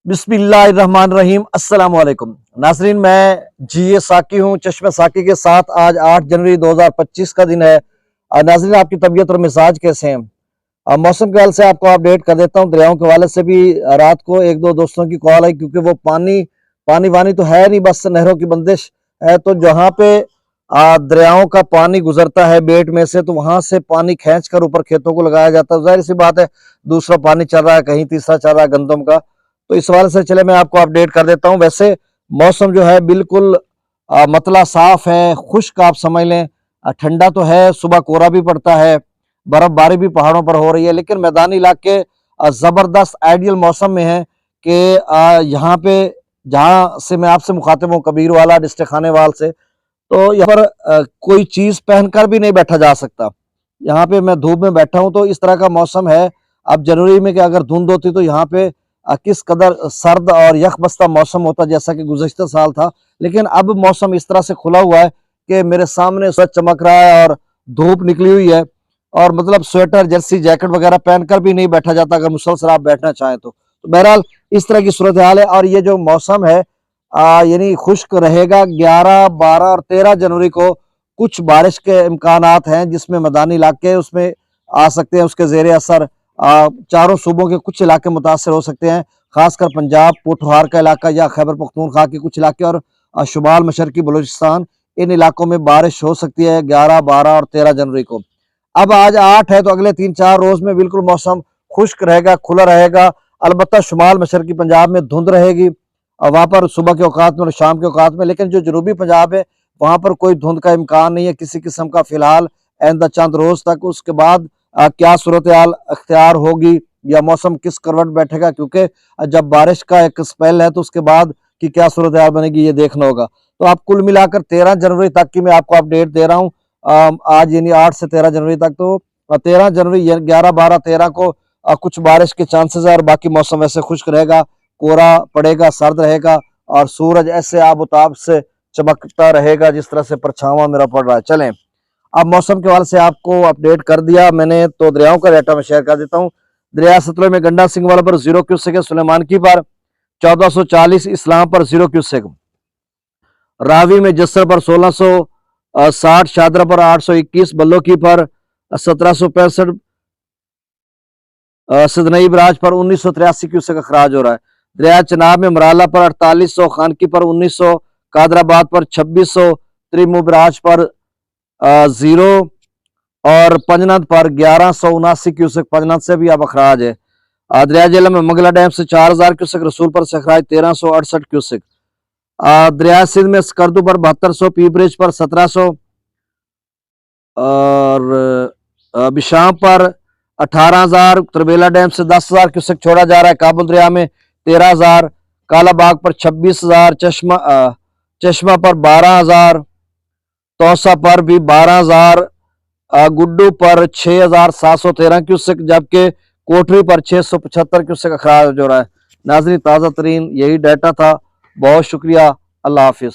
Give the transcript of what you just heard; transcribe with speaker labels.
Speaker 1: बिस्मिल्लाहिर्रहमानिर्रहीम। अस्सलाम वालेकुम नाजरीन, मैं जी साकी हूँ चश्मे साकी के साथ। आज 8 जनवरी 2025 का दिन है। नाजरीन, आपकी तबीयत और मिजाज कैसे हैं? मौसम के हाल से आपको अपडेट कर देता हूँ। दरियाओं के हवाले से भी रात को एक दो दोस्तों की कॉल आई, क्योंकि वो पानी पानी वानी तो है नहीं, बस नहरों की बंदिश है। तो जहाँ पे दरियाओं का पानी गुजरता है बेट में से, तो वहां से पानी खींच कर ऊपर खेतों को लगाया जाता है। जाहिर सी बात है, दूसरा पानी चल रहा है, कहीं तीसरा चल रहा है गंदम का। तो इस हवाले से चले मैं आपको अपडेट कर देता हूँ। वैसे मौसम जो है बिल्कुल मतला साफ है, खुश्क आप समझ लें। ठंडा तो है, सुबह कोहरा भी पड़ता है, बर्फबारी भी पहाड़ों पर हो रही है, लेकिन मैदानी इलाके जबरदस्त आइडियल मौसम में है कि यहाँ पे, जहाँ से मैं आपसे मुखातिब हूँ, कबीर वाला डिस्ट्रिक्ट खानेवाल से, तो यहाँ पर कोई चीज पहनकर भी नहीं बैठा जा सकता। यहाँ पे मैं धूप में बैठा हूँ, तो इस तरह का मौसम है। अब जनवरी में कि अगर धुंध होती तो यहाँ पे किस कदर सर्द और यखबस्ता मौसम होता, जैसा कि गुज़श्ता साल था। लेकिन अब मौसम इस तरह से खुला हुआ है कि मेरे सामने सूरज चमक रहा है और धूप निकली हुई है, और मतलब स्वेटर जर्सी जैकेट वगैरह पहनकर भी नहीं बैठा जाता अगर मुसलसल आप बैठना चाहें तो बहरहाल इस तरह की सूरत हाल है। और ये जो मौसम है यानी खुश्क रहेगा। 11, 12 और 13 जनवरी को कुछ बारिश के इम्कानात हैं, जिसमें मैदानी इलाके उसमें आ सकते हैं। उसके जेर असर चारों सूबों के कुछ इलाके मुतासर हो सकते हैं, खासकर पंजाब, पोठहार का इलाका या खैबर पख्तूनख्वा के कुछ इलाके, और शुमाल मशरकी बलूचिस्तान, इन इलाकों में बारिश हो सकती है 11, 12 और 13 जनवरी को। अब आज 8 है, तो अगले 3-4 रोज में बिल्कुल मौसम खुश्क रहेगा, खुला रहेगा। अलबत्ता शुमाल मशरकी पंजाब में धुंध रहेगी, और वहां पर सुबह के औकात में और शाम के औकात में। लेकिन जो जनूबी पंजाब है, वहां पर कोई धुंध का इम्कान नहीं है किसी किस्म का फिलहाल, आइंदा चंद रोज तक। उसके बाद क्या सूरत हाल अख्तियार होगी या मौसम किस करवट बैठेगा, क्योंकि जब बारिश का एक स्पेल है तो उसके बाद की क्या सूरत हाल बनेगी ये देखना होगा। तो आप कुल मिलाकर 13 जनवरी तक की मैं आपको अपडेट दे रहा हूँ। आज यानी 8 से 13 जनवरी तक। तो 13 जनवरी 11, 12, 13 को कुछ बारिश के चांसेस है, और बाकी मौसम वैसे खुश्क रहेगा, कोहरा पड़ेगा, सर्द रहेगा, और सूरज ऐसे आबोताब से चमकता रहेगा जिस तरह से परछावा मेरा पड़ रहा है। चलें, अब मौसम के हवाले से आपको अपडेट कर दिया मैंने, तो दरियाओं का डाटा मैं शेयर कर देता हूँ। दरिया सतलुज में गंडा सिंह वाला पर 0 क्यूसेक है, सुलेमानकी पर 1440, इस्लाम पर 0 क्यूसेक, रावी में जस्सर पर 1660, शादरा पर 821, बल्लोकी पर 1765, सदनई बराज पर 1983 क्यूसेक अखराज हो रहा है। दरिया चनाब में मराला पर 4800, खानकी पर 1900, कादराबाद पर 2600, त्रिमू बराज पर 0, और पंजनद पर 1179 क्यूसेक, पंजनद से भी अब अखराज है। दरिया जेलम में मंगला डैम से 4000 क्यूसेक, रसूल पर से अखराज 1368 क्यूसेक। दरिया सिंध में स्कर्दू पर 7200, पी ब्रिज पर 1700, और बिशाम पर 18,000, तरबेला डैम से 10,000 क्यूसेक छोड़ा जा रहा है। काबुल दरिया में 13,000, कालाबाग पर 26,000, चश्मा पर 12,000, तौसा पर भी 12,000, गुड्डू पर 6,713 क्यूसेक, जबकि कोठरी पर 675 क्यूसेक अखराज हो रहा है। नाज़रीन, ताज़ा तरीन यही डाटा था। बहुत शुक्रिया। अल्लाह हाफिज।